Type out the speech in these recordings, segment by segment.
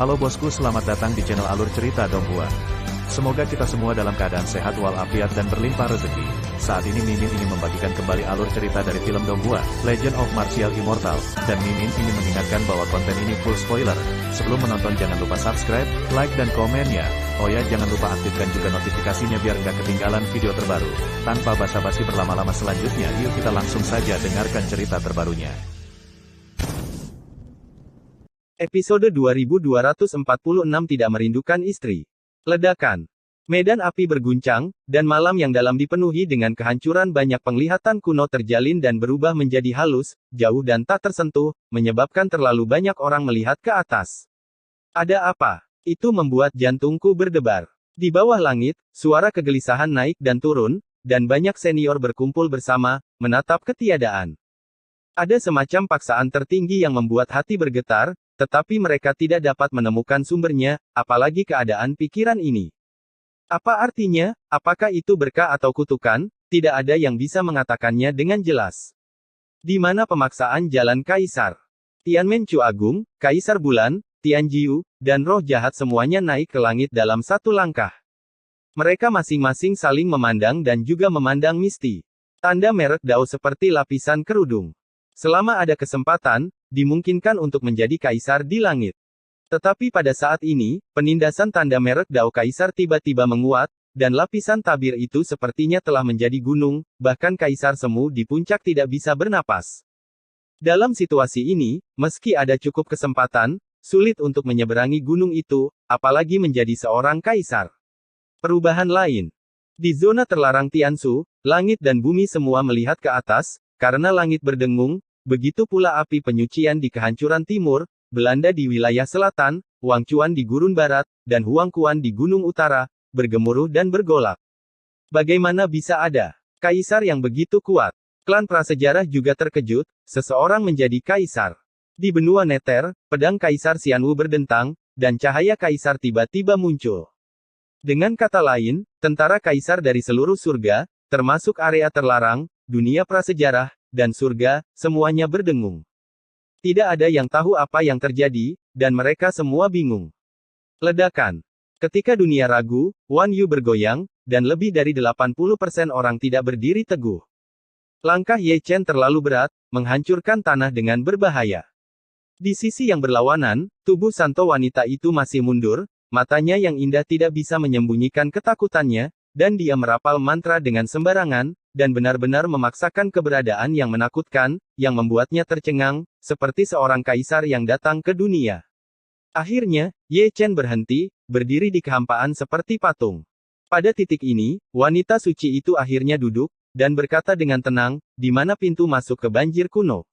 Halo bosku, selamat datang di channel Alur Cerita Donghua. Semoga kita semua dalam keadaan sehat walafiat dan berlimpah rezeki. Saat ini Mimin ingin membagikan kembali alur cerita dari film Donghua, Legend of Martial Immortal, dan Mimin ingin mengingatkan bahwa konten ini full spoiler. Sebelum menonton jangan lupa subscribe, like dan komen ya. Oh ya, jangan lupa aktifkan juga notifikasinya biar nggak ketinggalan video terbaru. Tanpa basa-basi berlama-lama selanjutnya, yuk kita langsung saja dengarkan cerita terbarunya. Episode 2246 Tidak Merindukan Istri. Ledakan. Medan api berguncang, dan malam yang dalam dipenuhi dengan kehancuran banyak penglihatan kuno terjalin dan berubah menjadi halus, jauh dan tak tersentuh, menyebabkan terlalu banyak orang melihat ke atas. Ada apa? Itu membuat jantungku berdebar. Di bawah langit, suara kegelisahan naik dan turun, dan banyak senior berkumpul bersama, menatap ketiadaan. Ada semacam paksaan tertinggi yang membuat hati bergetar, tetapi mereka tidak dapat menemukan sumbernya, apalagi keadaan pikiran ini. Apa artinya? Apakah itu berkah atau kutukan? Tidak ada yang bisa mengatakannya dengan jelas. Di mana pemaksaan jalan Kaisar? Tianmencu Agung, Kaisar Bulan, Tianjiu, dan roh jahat semuanya naik ke langit dalam satu langkah. Mereka masing-masing saling memandang dan juga memandang Misty. Tanda merek Dao seperti lapisan kerudung. Selama ada kesempatan, dimungkinkan untuk menjadi kaisar di langit. Tetapi pada saat ini, penindasan tanda merek Dao Kaisar tiba-tiba menguat, dan lapisan tabir itu sepertinya telah menjadi gunung, bahkan Kaisar Semu di puncak tidak bisa bernapas. Dalam situasi ini, meski ada cukup kesempatan, sulit untuk menyeberangi gunung itu, apalagi menjadi seorang kaisar. Perubahan lain. Di zona terlarang Tiansu, langit dan bumi semua melihat ke atas, karena langit berdengung, begitu pula api penyucian di kehancuran timur, Belanda di wilayah selatan, Wangchuan di gurun barat, dan Huangquan di gunung utara, bergemuruh dan bergolak. Bagaimana bisa ada kaisar yang begitu kuat? Klan prasejarah juga terkejut, seseorang menjadi kaisar. Di benua Neter, pedang Kaisar Xianwu berdentang, dan cahaya kaisar tiba-tiba muncul. Dengan kata lain, tentara kaisar dari seluruh surga, termasuk area terlarang, dunia prasejarah, dan surga, semuanya berdengung. Tidak ada yang tahu apa yang terjadi, dan mereka semua bingung. Ledakan. Ketika dunia ragu, Wan Yu bergoyang, dan lebih dari 80% orang tidak berdiri teguh. Langkah Ye Chen terlalu berat, menghancurkan tanah dengan berbahaya. Di sisi yang berlawanan, tubuh santo wanita itu masih mundur, matanya yang indah tidak bisa menyembunyikan ketakutannya, dan dia merapal mantra dengan sembarangan, dan benar-benar memaksakan keberadaan yang menakutkan, yang membuatnya tercengang, seperti seorang kaisar yang datang ke dunia. Akhirnya, Ye Chen berhenti, berdiri di kehampaan seperti patung. Pada titik ini, wanita suci itu akhirnya duduk, dan berkata dengan tenang, di mana pintu masuk ke banjir kuno.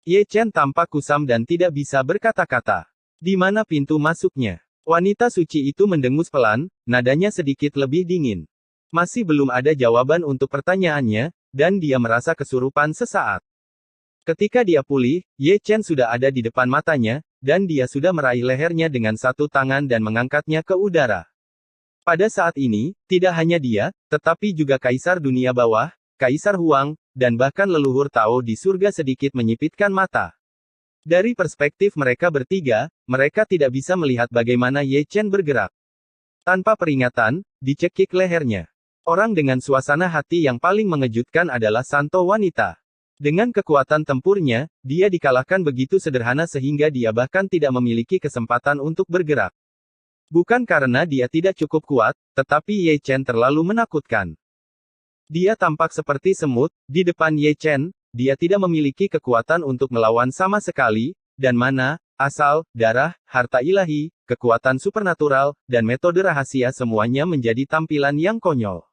Ye Chen tampak kusam dan tidak bisa berkata-kata. Di mana pintu masuknya? Wanita suci itu mendengus pelan, nadanya sedikit lebih dingin. Masih belum ada jawaban untuk pertanyaannya, dan dia merasa kesurupan sesaat. Ketika dia pulih, Ye Chen sudah ada di depan matanya, dan dia sudah meraih lehernya dengan satu tangan dan mengangkatnya ke udara. Pada saat ini, tidak hanya dia, tetapi juga Kaisar Dunia Bawah, Kaisar Huang, dan bahkan leluhur Tao di surga sedikit menyipitkan mata. Dari perspektif mereka bertiga, mereka tidak bisa melihat bagaimana Ye Chen bergerak. Tanpa peringatan, dicekik lehernya. Orang dengan suasana hati yang paling mengejutkan adalah santo wanita. Dengan kekuatan tempurnya, dia dikalahkan begitu sederhana sehingga dia bahkan tidak memiliki kesempatan untuk bergerak. Bukan karena dia tidak cukup kuat, tetapi Ye Chen terlalu menakutkan. Dia tampak seperti semut, di depan Ye Chen, dia tidak memiliki kekuatan untuk melawan sama sekali, dan mana, asal, darah, harta ilahi, kekuatan supernatural, dan metode rahasia semuanya menjadi tampilan yang konyol.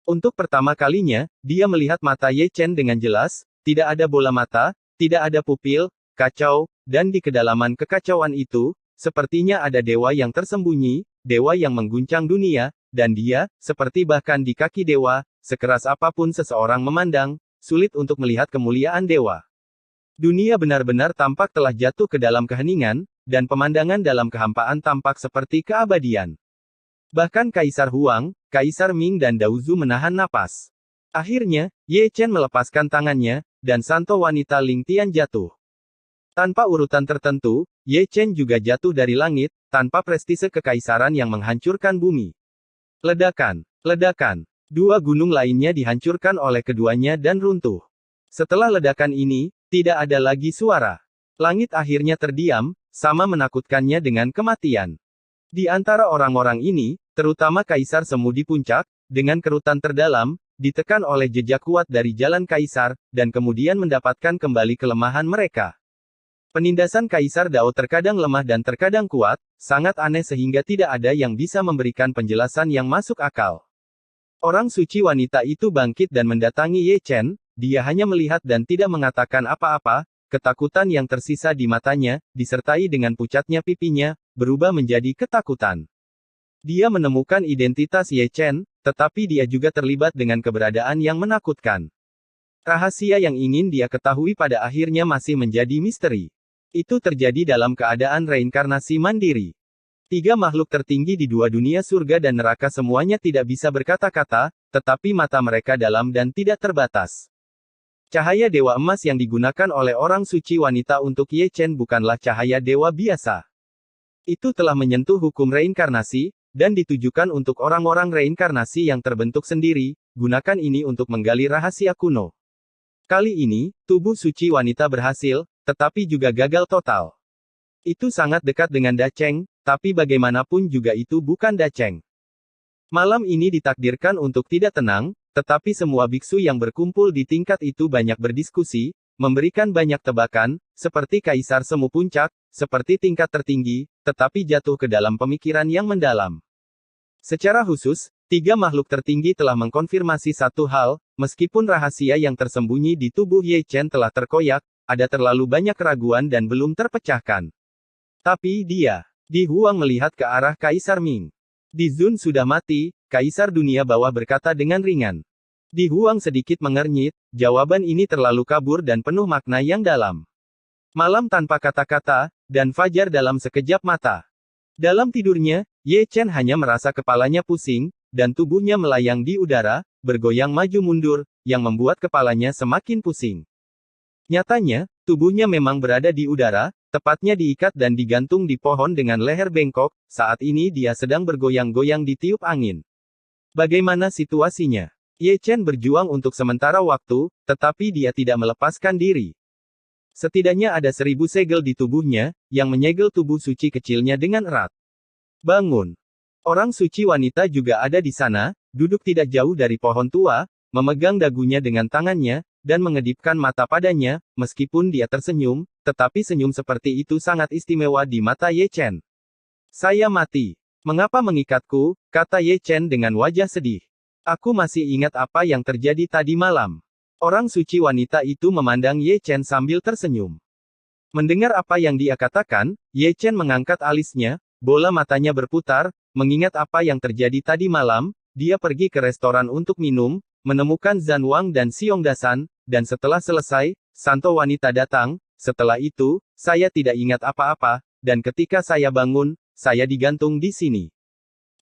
Untuk pertama kalinya, dia melihat mata Ye Chen dengan jelas, tidak ada bola mata, tidak ada pupil, kacau, dan di kedalaman kekacauan itu, sepertinya ada dewa yang tersembunyi, dewa yang mengguncang dunia, dan dia, seperti bahkan di kaki dewa, sekeras apapun seseorang memandang, sulit untuk melihat kemuliaan dewa. Dunia benar-benar tampak telah jatuh ke dalam keheningan, dan pemandangan dalam kehampaan tampak seperti keabadian. Bahkan Kaisar Huang, Kaisar Ming dan Daozu menahan napas. Akhirnya, Ye Chen melepaskan tangannya, dan santo wanita Ling Tian jatuh. Tanpa urutan tertentu, Ye Chen juga jatuh dari langit, tanpa prestise kekaisaran yang menghancurkan bumi. Ledakan, ledakan. Dua gunung lainnya dihancurkan oleh keduanya dan runtuh. Setelah ledakan ini, tidak ada lagi suara. Langit akhirnya terdiam, sama menakutkannya dengan kematian. Di antara orang-orang ini, terutama Kaisar Semu di puncak, dengan kerutan terdalam, ditekan oleh jejak kuat dari jalan Kaisar, dan kemudian mendapatkan kembali kelemahan mereka. Penindasan Kaisar Dao terkadang lemah dan terkadang kuat, sangat aneh sehingga tidak ada yang bisa memberikan penjelasan yang masuk akal. Orang suci wanita itu bangkit dan mendatangi Ye Chen, dia hanya melihat dan tidak mengatakan apa-apa, ketakutan yang tersisa di matanya, disertai dengan pucatnya pipinya, berubah menjadi ketakutan. Dia menemukan identitas Ye Chen, tetapi dia juga terlibat dengan keberadaan yang menakutkan. Rahasia yang ingin dia ketahui pada akhirnya masih menjadi misteri. Itu terjadi dalam keadaan reinkarnasi mandiri. Tiga makhluk tertinggi di dua dunia surga dan neraka semuanya tidak bisa berkata-kata, tetapi mata mereka dalam dan tidak terbatas. Cahaya dewa emas yang digunakan oleh orang suci wanita untuk Ye Chen bukanlah cahaya dewa biasa. Itu telah menyentuh hukum reinkarnasi, dan ditujukan untuk orang-orang reinkarnasi yang terbentuk sendiri, gunakan ini untuk menggali rahasia kuno. Kali ini, tubuh suci wanita berhasil, tetapi juga gagal total. Itu sangat dekat dengan Dacheng, tapi bagaimanapun juga itu bukan Dacheng. Malam ini ditakdirkan untuk tidak tenang, tetapi semua biksu yang berkumpul di tingkat itu banyak berdiskusi, memberikan banyak tebakan, seperti Kaisar Semu Puncak, seperti tingkat tertinggi, tetapi jatuh ke dalam pemikiran yang mendalam. Secara khusus, tiga makhluk tertinggi telah mengkonfirmasi satu hal, meskipun rahasia yang tersembunyi di tubuh Ye Chen telah terkoyak, ada terlalu banyak keraguan dan belum terpecahkan. Tapi dia, Di Huang melihat ke arah Kaisar Ming. Di Zun sudah mati, Kaisar dunia bawah berkata dengan ringan. Di Huang sedikit mengernyit, jawaban ini terlalu kabur dan penuh makna yang dalam. Malam tanpa kata-kata, dan fajar dalam sekejap mata. Dalam tidurnya, Ye Chen hanya merasa kepalanya pusing, dan tubuhnya melayang di udara, bergoyang maju mundur, yang membuat kepalanya semakin pusing. Nyatanya, tubuhnya memang berada di udara, tepatnya diikat dan digantung di pohon dengan leher bengkok, saat ini dia sedang bergoyang-goyang di tiup angin. Bagaimana situasinya? Ye Chen berjuang untuk sementara waktu, tetapi dia tidak melepaskan diri. Setidaknya ada 1000 segel di tubuhnya, yang menyegel tubuh suci kecilnya dengan erat. Bangun! Orang suci wanita juga ada di sana, duduk tidak jauh dari pohon tua, memegang dagunya dengan tangannya, dan mengedipkan mata padanya, meskipun dia tersenyum, tetapi senyum seperti itu sangat istimewa di mata Ye Chen. Saya mati. Mengapa mengikatku, kata Ye Chen dengan wajah sedih. Aku masih ingat apa yang terjadi tadi malam. Orang suci wanita itu memandang Ye Chen sambil tersenyum. Mendengar apa yang dia katakan, Ye Chen mengangkat alisnya, bola matanya berputar, mengingat apa yang terjadi tadi malam, dia pergi ke restoran untuk minum, menemukan Zhan Wang dan Xiong Dasan, dan setelah selesai, santo wanita datang, setelah itu, saya tidak ingat apa-apa, dan ketika saya bangun, saya digantung di sini.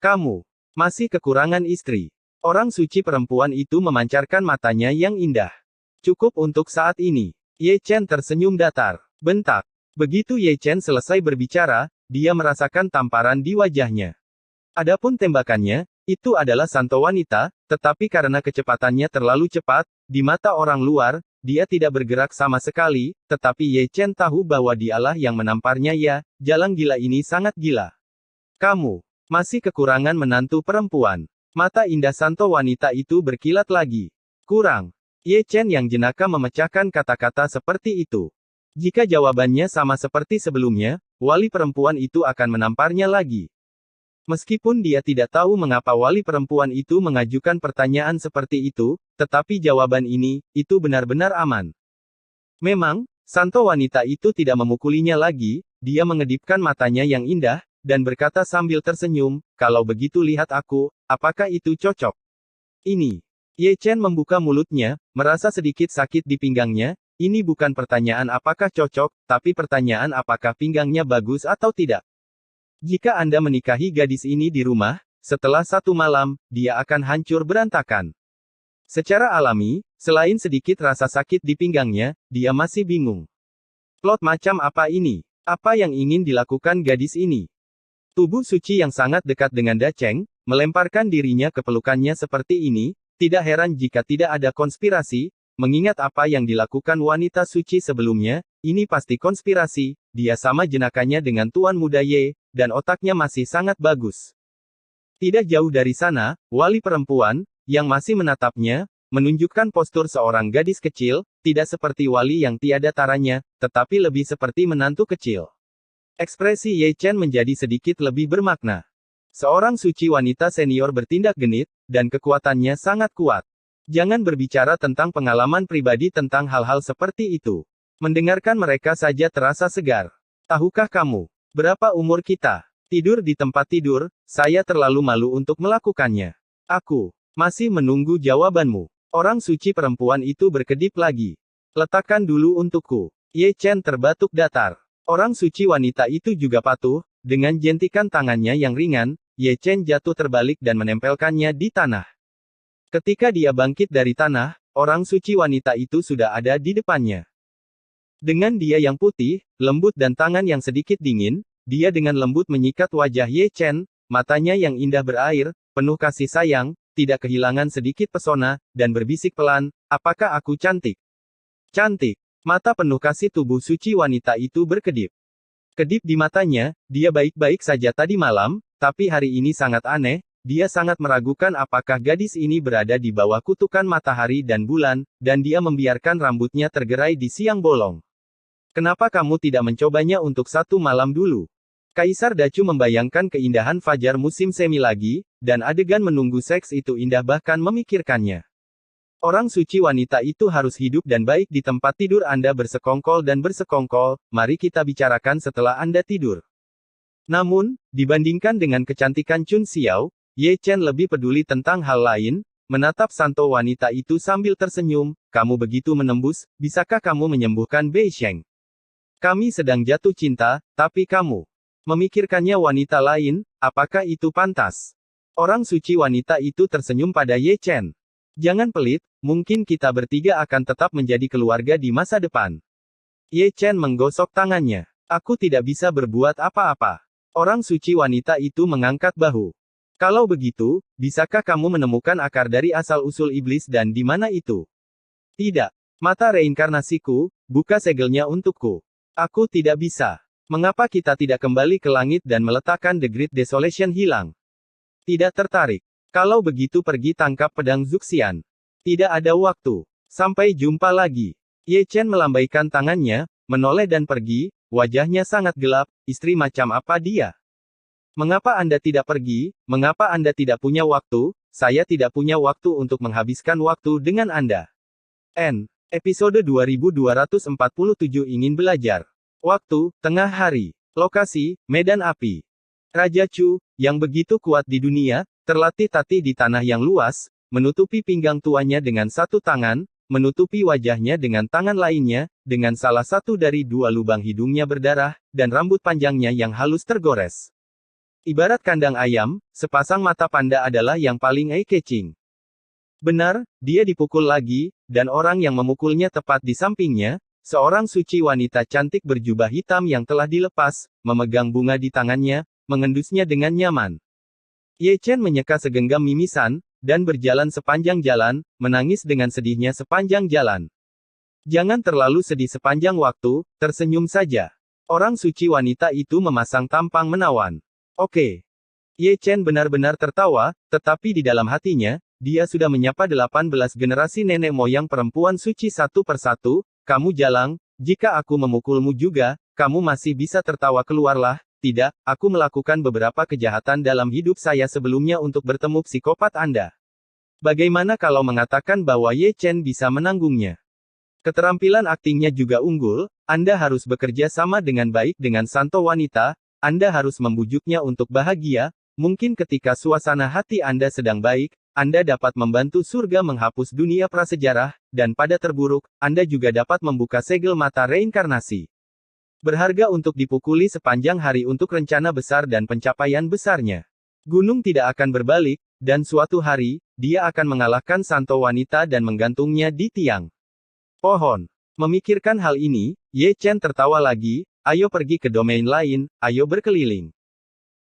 Kamu masih kekurangan istri. Orang suci perempuan itu memancarkan matanya yang indah. Cukup untuk saat ini. Ye Chen tersenyum datar. Bentak. Begitu Ye Chen selesai berbicara, dia merasakan tamparan di wajahnya. Adapun tembakannya, itu adalah santo wanita, tetapi karena kecepatannya terlalu cepat, di mata orang luar, dia tidak bergerak sama sekali, tetapi Ye Chen tahu bahwa dialah yang menamparnya ya, jalan gila ini sangat gila. Kamu masih kekurangan menantu perempuan. Mata indah santo wanita itu berkilat lagi. Kurang. Ye Chen yang jenaka memecahkan kata-kata seperti itu. Jika jawabannya sama seperti sebelumnya, wali perempuan itu akan menamparnya lagi. Meskipun dia tidak tahu mengapa wali perempuan itu mengajukan pertanyaan seperti itu, tetapi jawaban ini, itu benar-benar aman. Memang, santo wanita itu tidak memukulinya lagi, dia mengedipkan matanya yang indah, dan berkata sambil tersenyum, kalau begitu lihat aku, apakah itu cocok? Ini. Ye Chen membuka mulutnya, merasa sedikit sakit di pinggangnya, ini bukan pertanyaan apakah cocok, tapi pertanyaan apakah pinggangnya bagus atau tidak. Jika Anda menikahi gadis ini di rumah, setelah satu malam, dia akan hancur berantakan. Secara alami, selain sedikit rasa sakit di pinggangnya, dia masih bingung. Plot macam apa ini? Apa yang ingin dilakukan gadis ini? Tubuh suci yang sangat dekat dengan Dacheng, melemparkan dirinya ke pelukannya seperti ini, tidak heran jika tidak ada konspirasi, mengingat apa yang dilakukan wanita suci sebelumnya, ini pasti konspirasi, dia sama jenakannya dengan Tuan Muda Ye, dan otaknya masih sangat bagus. Tidak jauh dari sana, wali perempuan, yang masih menatapnya, menunjukkan postur seorang gadis kecil, tidak seperti wali yang tiada taranya, tetapi lebih seperti menantu kecil. Ekspresi Ye Chen menjadi sedikit lebih bermakna. Seorang suci wanita senior bertindak genit, dan kekuatannya sangat kuat. Jangan berbicara tentang pengalaman pribadi tentang hal-hal seperti itu. Mendengarkan mereka saja terasa segar. Tahukah kamu, berapa umur kita? Tidur di tempat tidur, saya terlalu malu untuk melakukannya. Aku masih menunggu jawabanmu. Orang suci perempuan itu berkedip lagi. Letakkan dulu untukku. Ye Chen terbatuk datar. Orang suci wanita itu juga patuh, dengan jentikan tangannya yang ringan, Ye Chen jatuh terbalik dan menempelkannya di tanah. Ketika dia bangkit dari tanah, orang suci wanita itu sudah ada di depannya. Dengan dia yang putih, lembut dan tangan yang sedikit dingin, dia dengan lembut menyikat wajah Ye Chen, matanya yang indah berair, penuh kasih sayang, tidak kehilangan sedikit pesona, dan berbisik pelan, apakah aku cantik? Cantik. Mata penuh kasih tubuh suci wanita itu berkedip. Kedip di matanya, dia baik-baik saja tadi malam, tapi hari ini sangat aneh, dia sangat meragukan apakah gadis ini berada di bawah kutukan matahari dan bulan, dan dia membiarkan rambutnya tergerai di siang bolong. Kenapa kamu tidak mencobanya untuk satu malam dulu? Kaisar Dacu membayangkan keindahan fajar musim semi lagi, dan adegan menunggu seks itu indah bahkan memikirkannya. Orang suci wanita itu harus hidup dan baik di tempat tidur Anda bersekongkol dan bersekongkol, mari kita bicarakan setelah Anda tidur. Namun, dibandingkan dengan kecantikan Chun Xiao, Ye Chen lebih peduli tentang hal lain, menatap santo wanita itu sambil tersenyum, kamu begitu menembus, bisakah kamu menyembuhkan Bei Sheng? Kami sedang jatuh cinta, tapi kamu memikirkannya wanita lain, apakah itu pantas? Orang suci wanita itu tersenyum pada Ye Chen. Jangan pelit, mungkin kita bertiga akan tetap menjadi keluarga di masa depan. Ye Chen menggosok tangannya. Aku tidak bisa berbuat apa-apa. Orang suci wanita itu mengangkat bahu. Kalau begitu, bisakah kamu menemukan akar dari asal-usul iblis dan di mana itu? Tidak. Mata reinkarnasiku, buka segelnya untukku. Aku tidak bisa. Mengapa kita tidak kembali ke langit dan meletakkan The Great Desolation hilang? Tidak tertarik. Kalau begitu pergi tangkap pedang Zuxian. Tidak ada waktu. Sampai jumpa lagi. Ye Chen melambaikan tangannya, menoleh dan pergi, wajahnya sangat gelap, istri macam apa dia? Mengapa Anda tidak pergi? Mengapa Anda tidak punya waktu? Saya tidak punya waktu untuk menghabiskan waktu dengan Anda. Episode 2247 ingin belajar. Waktu, tengah hari. Lokasi, medan api. Raja Chu, yang begitu kuat di dunia, terlatih-tatih di tanah yang luas, menutupi pinggang tuanya dengan satu tangan, menutupi wajahnya dengan tangan lainnya, dengan salah satu dari dua lubang hidungnya berdarah, dan rambut panjangnya yang halus tergores. Ibarat kandang ayam, sepasang mata panda adalah yang paling eye-catching. Benar, dia dipukul lagi, dan orang yang memukulnya tepat di sampingnya, seorang suci wanita cantik berjubah hitam yang telah dilepas, memegang bunga di tangannya, mengendusnya dengan nyaman. Ye Chen menyeka segenggam mimisan, dan berjalan sepanjang jalan, menangis dengan sedihnya sepanjang jalan. Jangan terlalu sedih sepanjang waktu, tersenyum saja. Orang suci wanita itu memasang tampang menawan. Oke. Ye Chen benar-benar tertawa, tetapi di dalam hatinya, dia sudah menyapa 18 generasi nenek moyang perempuan suci satu persatu. Kamu jalang, jika aku memukulmu juga, kamu masih bisa tertawa keluarlah. Tidak, aku melakukan beberapa kejahatan dalam hidup saya sebelumnya untuk bertemu psikopat Anda. Bagaimana kalau mengatakan bahwa Ye Chen bisa menanggungnya? Keterampilan aktingnya juga unggul, Anda harus bekerja sama dengan baik dengan santo wanita, Anda harus membujuknya untuk bahagia, mungkin ketika suasana hati Anda sedang baik, Anda dapat membantu surga menghapus dunia prasejarah, dan pada terburuk, Anda juga dapat membuka segel mata reinkarnasi. Berharga untuk dipukuli sepanjang hari untuk rencana besar dan pencapaian besarnya. Gunung tidak akan berbalik, dan suatu hari, dia akan mengalahkan santo wanita dan menggantungnya di tiang pohon. Memikirkan hal ini, Ye Chen tertawa lagi, ayo pergi ke domain lain, ayo berkeliling.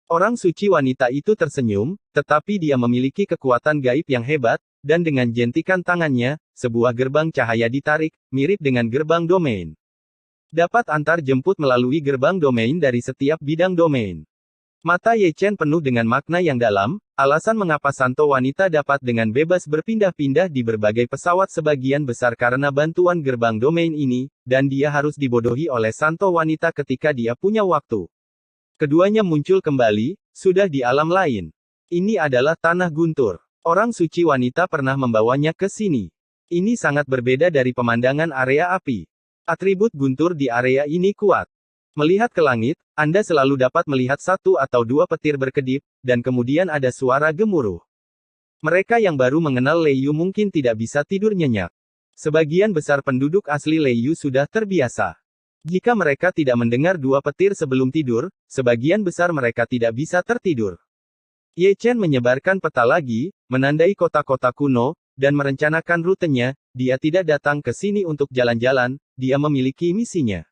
Orang suci wanita itu tersenyum, tetapi dia memiliki kekuatan gaib yang hebat, dan dengan jentikan tangannya, sebuah gerbang cahaya ditarik, mirip dengan gerbang domain. Dapat antar jemput melalui gerbang domain dari setiap bidang domain. Mata Ye Chen penuh dengan makna yang dalam, alasan mengapa santo wanita dapat dengan bebas berpindah-pindah di berbagai pesawat sebagian besar karena bantuan gerbang domain ini, dan dia harus dibodohi oleh santo wanita ketika dia punya waktu. Keduanya muncul kembali, sudah di alam lain. Ini adalah tanah guntur. Orang suci wanita pernah membawanya ke sini. Ini sangat berbeda dari pemandangan area api. Atribut guntur di area ini kuat. Melihat ke langit, Anda selalu dapat melihat satu atau dua petir berkedip, dan kemudian ada suara gemuruh. Mereka yang baru mengenal Lei Yu mungkin tidak bisa tidur nyenyak. Sebagian besar penduduk asli Lei Yu sudah terbiasa. Jika mereka tidak mendengar dua petir sebelum tidur, sebagian besar mereka tidak bisa tertidur. Ye Chen menyebarkan peta lagi, menandai kota-kota kuno, dan merencanakan rutenya. Dia tidak datang ke sini untuk jalan-jalan, dia memiliki misinya.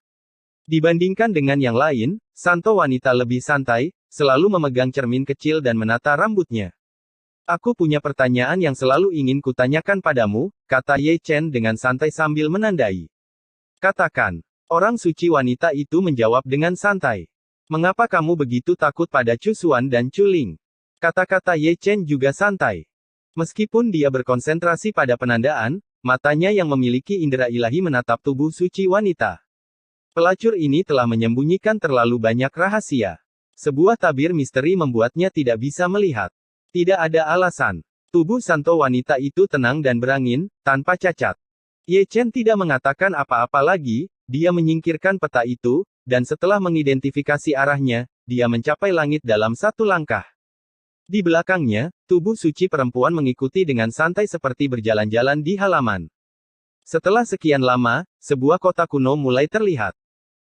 Dibandingkan dengan yang lain, santo wanita lebih santai, selalu memegang cermin kecil dan menata rambutnya. Aku punya pertanyaan yang selalu ingin kutanyakan padamu, kata Ye Chen dengan santai sambil menandai. Katakan. Orang suci wanita itu menjawab dengan santai. Mengapa kamu begitu takut pada Chu Xuan dan Chu Ling? Kata-kata Ye Chen juga santai. Meskipun dia berkonsentrasi pada penandaan, matanya yang memiliki indera ilahi menatap tubuh suci wanita. Pelacur ini telah menyembunyikan terlalu banyak rahasia. Sebuah tabir misteri membuatnya tidak bisa melihat. Tidak ada alasan. Tubuh santo wanita itu tenang dan berangin, tanpa cacat. Ye Chen tidak mengatakan apa-apa lagi. Dia menyingkirkan peta itu, dan setelah mengidentifikasi arahnya, dia mencapai langit dalam satu langkah. Di belakangnya, tubuh suci perempuan mengikuti dengan santai seperti berjalan-jalan di halaman. Setelah sekian lama, sebuah kota kuno mulai terlihat.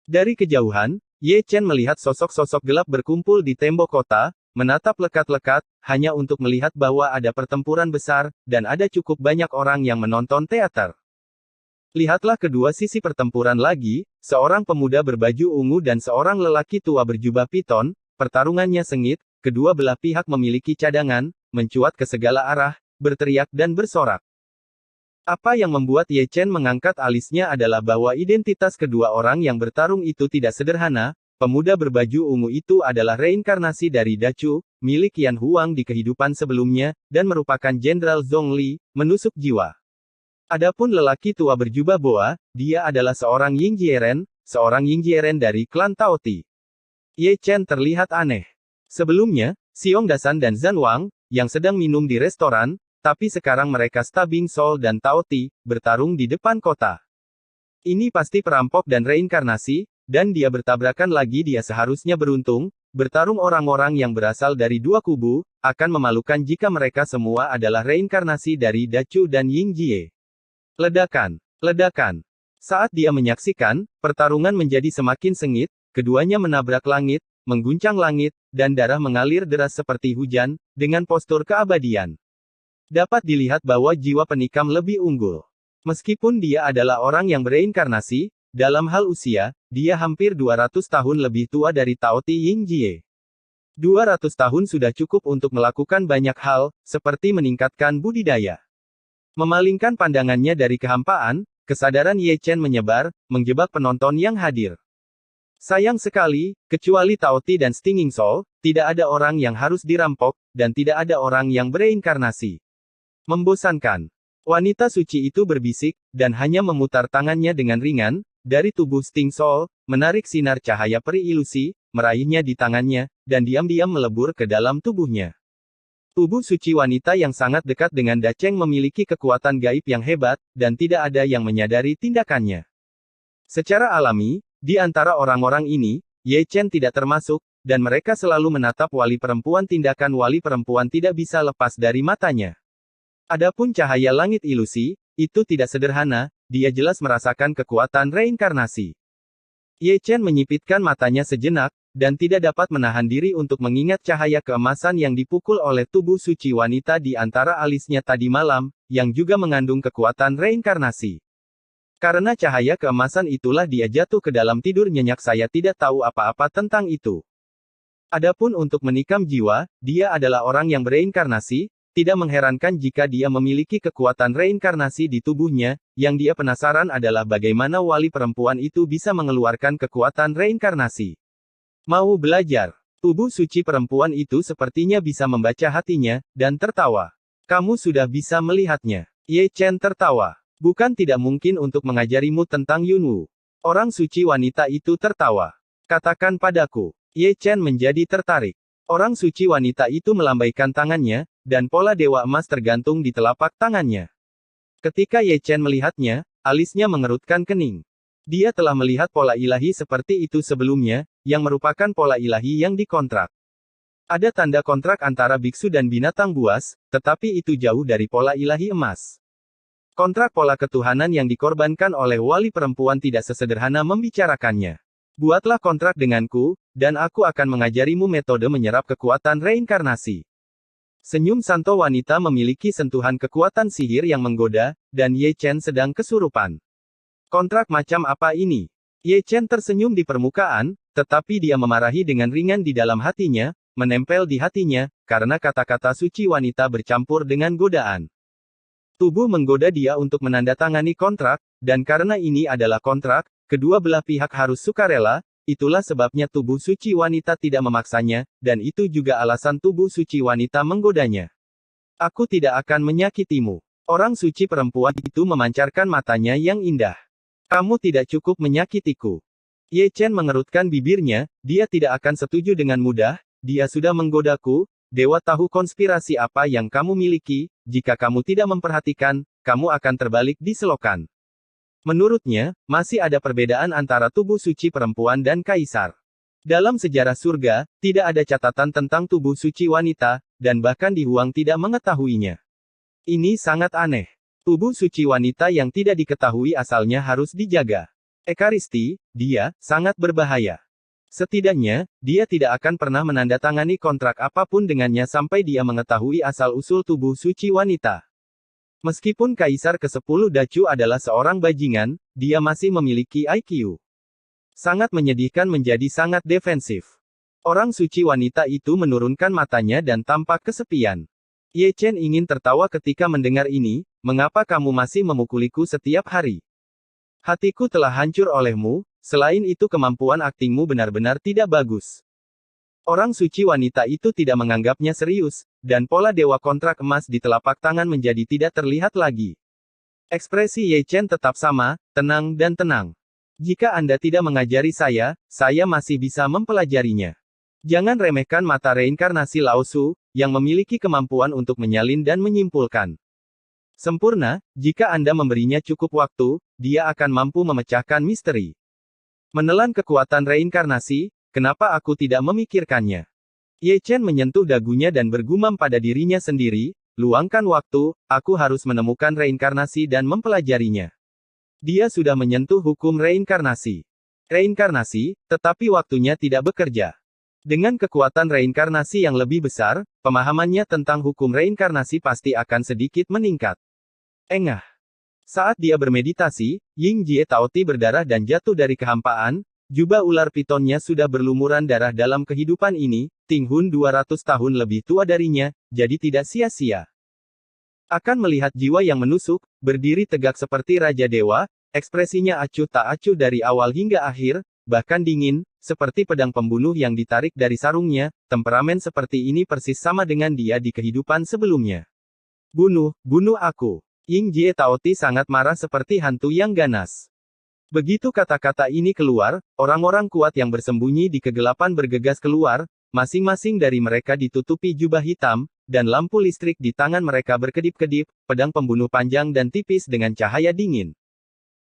Dari kejauhan, Ye Chen melihat sosok-sosok gelap berkumpul di tembok kota, menatap lekat-lekat, hanya untuk melihat bahwa ada pertempuran besar, dan ada cukup banyak orang yang menonton teater. Lihatlah kedua sisi pertempuran lagi, seorang pemuda berbaju ungu dan seorang lelaki tua berjubah piton, pertarungannya sengit, kedua belah pihak memiliki cadangan, mencuat ke segala arah, berteriak dan bersorak. Apa yang membuat Ye Chen mengangkat alisnya adalah bahwa identitas kedua orang yang bertarung itu tidak sederhana, pemuda berbaju ungu itu adalah reinkarnasi dari Dachu, milik Yan Huang di kehidupan sebelumnya, dan merupakan Jenderal Zhongli, menusuk jiwa. Adapun lelaki tua berjubah boa, dia adalah seorang Yingjieren dari klan Taoti. Ye Chen terlihat aneh. Sebelumnya, Xiong Dasan dan Zhan Wang, yang sedang minum di restoran, tapi sekarang mereka Stabing Sol dan Taoti, bertarung di depan kota. Ini pasti perampok dan reinkarnasi, dan dia bertabrakan lagi. Dia seharusnya beruntung, bertarung orang-orang yang berasal dari dua kubu, akan memalukan jika mereka semua adalah reinkarnasi dari Dachu dan Yingjie. Ledakan. Ledakan. Saat dia menyaksikan, pertarungan menjadi semakin sengit, keduanya menabrak langit, mengguncang langit, dan darah mengalir deras seperti hujan, dengan postur keabadian. Dapat dilihat bahwa jiwa penikam lebih unggul. Meskipun dia adalah orang yang bereinkarnasi, dalam hal usia, dia hampir 200 tahun lebih tua dari Taoti Yingjie. 200 tahun sudah cukup untuk melakukan banyak hal, seperti meningkatkan budidaya. Memalingkan pandangannya dari kehampaan, kesadaran Ye Chen menyebar, menjebak penonton yang hadir. Sayang sekali, kecuali Taoti dan Stinging Soul, tidak ada orang yang harus dirampok, dan tidak ada orang yang bereinkarnasi. Membosankan. Wanita suci itu berbisik, dan hanya memutar tangannya dengan ringan, dari tubuh Sting Soul, menarik sinar cahaya peri ilusi, meraihnya di tangannya, dan diam-diam melebur ke dalam tubuhnya. Tubuh suci wanita yang sangat dekat dengan Dacheng memiliki kekuatan gaib yang hebat, dan tidak ada yang menyadari tindakannya. Secara alami, di antara orang-orang ini, Ye Chen tidak termasuk, dan mereka selalu menatap wali perempuan. Tindakan wali perempuan tidak bisa lepas dari matanya. Adapun cahaya langit ilusi, itu tidak sederhana, dia jelas merasakan kekuatan reinkarnasi. Ye Chen menyipitkan matanya sejenak, dan tidak dapat menahan diri untuk mengingat cahaya keemasan yang dipukul oleh tubuh suci wanita di antara alisnya tadi malam, yang juga mengandung kekuatan reinkarnasi. Karena cahaya keemasan itulah dia jatuh ke dalam tidur nyenyak. Saya tidak tahu apa-apa tentang itu. Adapun untuk menikam jiwa, dia adalah orang yang bereinkarnasi. Tidak mengherankan jika dia memiliki kekuatan reinkarnasi di tubuhnya. Yang dia penasaran adalah bagaimana wali perempuan itu bisa mengeluarkan kekuatan reinkarnasi. Mau belajar. Tubuh suci perempuan itu sepertinya bisa membaca hatinya, dan tertawa. Kamu sudah bisa melihatnya. Ye Chen tertawa. Bukan tidak mungkin untuk mengajarimu tentang Yunwu. Orang suci wanita itu tertawa. Katakan padaku. Ye Chen menjadi tertarik. Orang suci wanita itu melambaikan tangannya, dan pola dewa emas tergantung di telapak tangannya. Ketika Ye Chen melihatnya, alisnya mengerutkan kening. Dia telah melihat pola ilahi seperti itu sebelumnya, yang merupakan pola ilahi yang dikontrak. Ada tanda kontrak antara biksu dan binatang buas, tetapi itu jauh dari pola ilahi emas. Kontrak pola ketuhanan yang dikorbankan oleh wali perempuan tidak sesederhana membicarakannya. Buatlah kontrak denganku, dan aku akan mengajarimu metode menyerap kekuatan reinkarnasi. Senyum santo wanita memiliki sentuhan kekuatan sihir yang menggoda, dan Ye Chen sedang kesurupan. Kontrak macam apa ini? Ye Chen tersenyum di permukaan, tetapi dia memarahi dengan ringan di dalam hatinya, menempel di hatinya, karena kata-kata suci wanita bercampur dengan godaan. Tubuh menggoda dia untuk menandatangani kontrak, dan karena ini adalah kontrak, kedua belah pihak harus sukarela. Itulah sebabnya tubuh suci wanita tidak memaksanya, dan itu juga alasan tubuh suci wanita menggodanya. Aku tidak akan menyakitimu. Orang suci perempuan itu memancarkan matanya yang indah. Kamu tidak cukup menyakitiku. Ye Chen mengerutkan bibirnya, dia tidak akan setuju dengan mudah, dia sudah menggodaku. Dewa tahu konspirasi apa yang kamu miliki, jika kamu tidak memperhatikan, kamu akan terbalik di selokan. Menurutnya, masih ada perbedaan antara tubuh suci perempuan dan kaisar. Dalam sejarah surga, tidak ada catatan tentang tubuh suci wanita, dan bahkan Di Huang tidak mengetahuinya. Ini sangat aneh. Tubuh suci wanita yang tidak diketahui asalnya harus dijaga. Ekaristi, dia sangat berbahaya. Setidaknya, dia tidak akan pernah menandatangani kontrak apapun dengannya sampai dia mengetahui asal-usul tubuh suci wanita. Meskipun Kaisar ke-10 Dacu adalah seorang bajingan, dia masih memiliki IQ. Sangat menyedihkan menjadi sangat defensif. Orang suci wanita itu menurunkan matanya dan tampak kesepian. Ye Chen ingin tertawa ketika mendengar ini, mengapa kamu masih memukuliku setiap hari? Hatiku telah hancur olehmu, selain itu kemampuan aktingmu benar-benar tidak bagus. Orang suci wanita itu tidak menganggapnya serius, dan pola dewa kontrak emas di telapak tangan menjadi tidak terlihat lagi. Ekspresi Ye Chen tetap sama, tenang dan tenang. Jika Anda tidak mengajari saya masih bisa mempelajarinya. Jangan remehkan mata reinkarnasi Lao Su, yang memiliki kemampuan untuk menyalin dan menyimpulkan. Sempurna, jika Anda memberinya cukup waktu, dia akan mampu memecahkan misteri. Menelan kekuatan reinkarnasi, kenapa aku tidak memikirkannya? Ye Chen menyentuh dagunya dan bergumam pada dirinya sendiri, luangkan waktu, aku harus menemukan reinkarnasi dan mempelajarinya. Dia sudah menyentuh hukum reinkarnasi. Reinkarnasi, tetapi waktunya tidak bekerja. Dengan kekuatan reinkarnasi yang lebih besar, pemahamannya tentang hukum reinkarnasi pasti akan sedikit meningkat. Engah. Saat dia bermeditasi, Ying Jie Taoti berdarah dan jatuh dari kehampaan. Jubah ular pitonnya sudah berlumuran darah dalam kehidupan ini. Ting Hun 200 tahun lebih tua darinya, jadi tidak sia-sia. Akan melihat jiwa yang menusuk, berdiri tegak seperti Raja Dewa, ekspresinya acuh tak acuh dari awal hingga akhir, bahkan dingin, seperti pedang pembunuh yang ditarik dari sarungnya. Temperamen seperti ini persis sama dengan dia di kehidupan sebelumnya. Bunuh aku. Ying Jie Taoti sangat marah seperti hantu yang ganas. Begitu kata-kata ini keluar, orang-orang kuat yang bersembunyi di kegelapan bergegas keluar, masing-masing dari mereka ditutupi jubah hitam, dan lampu listrik di tangan mereka berkedip-kedip, pedang pembunuh panjang dan tipis dengan cahaya dingin.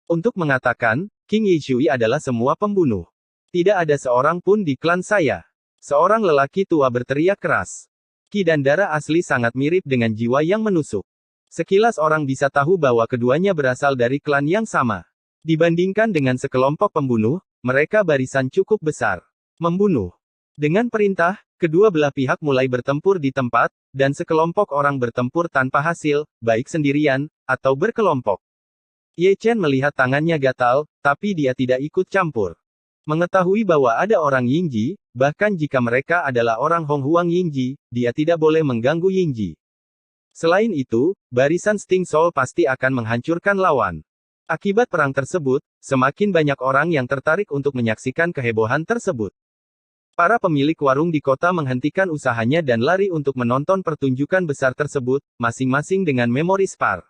Untuk mengatakan, King Yishui adalah semua pembunuh. Tidak ada seorang pun di klan saya. Seorang lelaki tua berteriak keras. Ki dan darah asli sangat mirip dengan jiwa yang menusuk. Sekilas orang bisa tahu bahwa keduanya berasal dari klan yang sama. Dibandingkan dengan sekelompok pembunuh, mereka barisan cukup besar. Membunuh. Dengan perintah, kedua belah pihak mulai bertempur di tempat, dan sekelompok orang bertempur tanpa hasil, baik sendirian, atau berkelompok. Ye Chen melihat tangannya gatal, tapi dia tidak ikut campur. Mengetahui bahwa ada orang Yingji, bahkan jika mereka adalah orang Honghuang Yingji, dia tidak boleh mengganggu Yingji. Selain itu, barisan Sting Soul pasti akan menghancurkan lawan. Akibat perang tersebut, semakin banyak orang yang tertarik untuk menyaksikan kehebohan tersebut. Para pemilik warung di kota menghentikan usahanya dan lari untuk menonton pertunjukan besar tersebut, masing-masing dengan memori spar.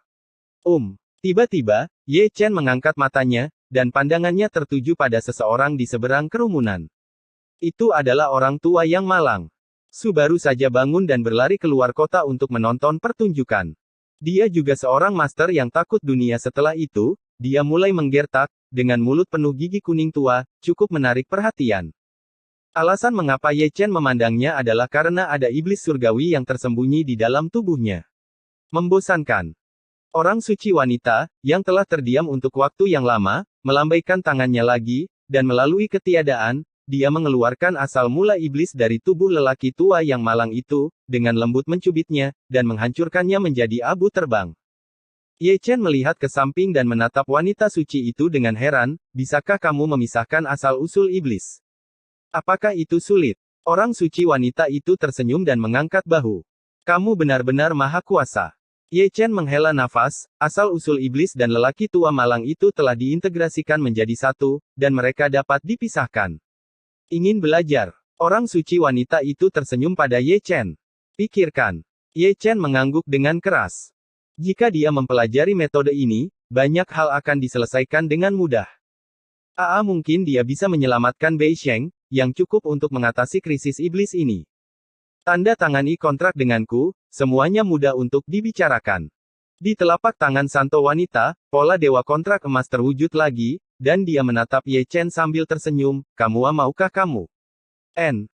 Tiba-tiba, Ye Chen mengangkat matanya, dan pandangannya tertuju pada seseorang di seberang kerumunan. Itu adalah orang tua yang malang. Su baru saja bangun dan berlari keluar kota untuk menonton pertunjukan. Dia juga seorang master yang takut dunia. Setelah itu, dia mulai menggertak, dengan mulut penuh gigi kuning tua, cukup menarik perhatian. Alasan mengapa Ye Chen memandangnya adalah karena ada iblis surgawi yang tersembunyi di dalam tubuhnya. Membosankan. Orang suci wanita, yang telah terdiam untuk waktu yang lama, melambaikan tangannya lagi, dan melalui ketiadaan, dia mengeluarkan asal mula iblis dari tubuh lelaki tua yang malang itu, dengan lembut mencubitnya, dan menghancurkannya menjadi abu terbang. Ye Chen melihat ke samping dan menatap wanita suci itu dengan heran, bisakah kamu memisahkan asal-usul iblis? Apakah itu sulit? Orang suci wanita itu tersenyum dan mengangkat bahu. Kamu benar-benar maha kuasa. Ye Chen menghela nafas, asal-usul iblis dan lelaki tua malang itu telah diintegrasikan menjadi satu, dan mereka dapat dipisahkan. Ingin belajar. Orang suci wanita itu tersenyum pada Ye Chen. Pikirkan. Ye Chen mengangguk dengan keras. Jika dia mempelajari metode ini, banyak hal akan diselesaikan dengan mudah. Mungkin dia bisa menyelamatkan Bei Sheng, yang cukup untuk mengatasi krisis iblis ini. Tanda tangani kontrak denganku, semuanya mudah untuk dibicarakan. Di telapak tangan santo wanita, pola dewa kontrak emas terwujud lagi, dan dia menatap Ye Chen sambil tersenyum, maukah kamu?